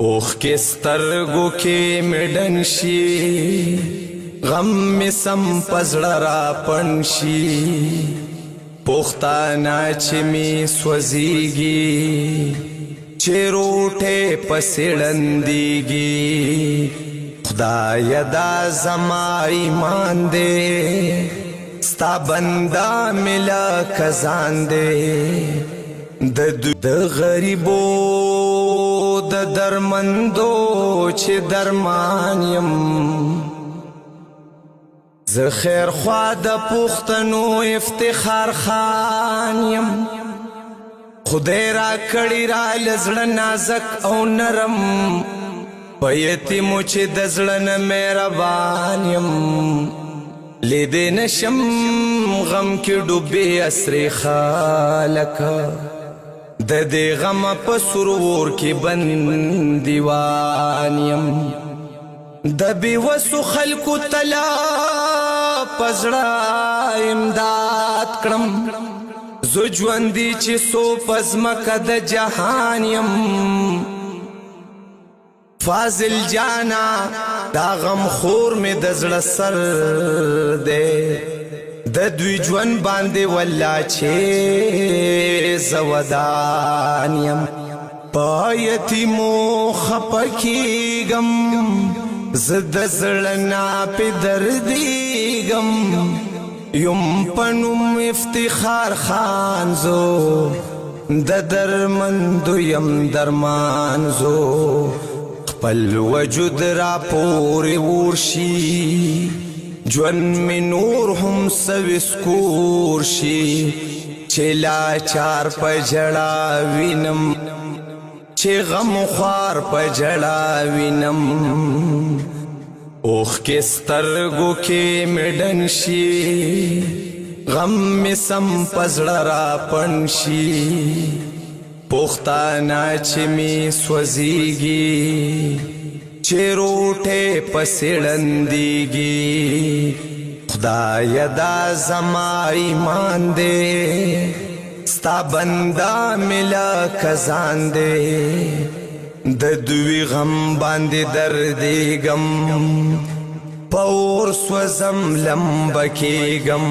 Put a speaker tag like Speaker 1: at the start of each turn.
Speaker 1: اوخ کے سترگو کے مڈن شی غم میں سم پزڑا را پنشی پختانا چمی سوزیگی چروٹے پسڑندیگی خدای دا زما ایمان دے ستا بندہ ملا کزان دے د غریبو د درمندو چه درمان یم ز خیر خوا د پختنو افتخار خان یم خدای را کړی را لزړه نازک او نرم په یتیمو چې د زړه نه مهربان یم لیدې نشم غم کې ډوبې اسرې خالکه د دې غم په سرور کې بندیوان یم د بېوسو خلکو تلا پزړه امداد کړم زه ژوندي چې څو په ځمکه د جهان یم فاضل جانا دا غم خور مې د زړه سر دی د دوی ژوند باندې والله چې زه ودان یم په یتیمو خفه کېږم زه د زړه نه پې دردېږم یم په نوم افتخار خان زو د درمندو یم درمان زو خپل وجود را پورې ورشي ژوند مې نور هم سویسکور شي چې لاچار په ژړا وینم چې غم خوار په ژړا وینم اوخ کې سترګو کې مې ډن شي غم مې سم په زړه را پن شي پختانا چې مې سوځېږي چې روټې پسړندېږي خدای دا زما ایمان دې ستا بنده ملا کزان دې د دوی غم باندې دردېږم په اور سوځم لمبه کېږم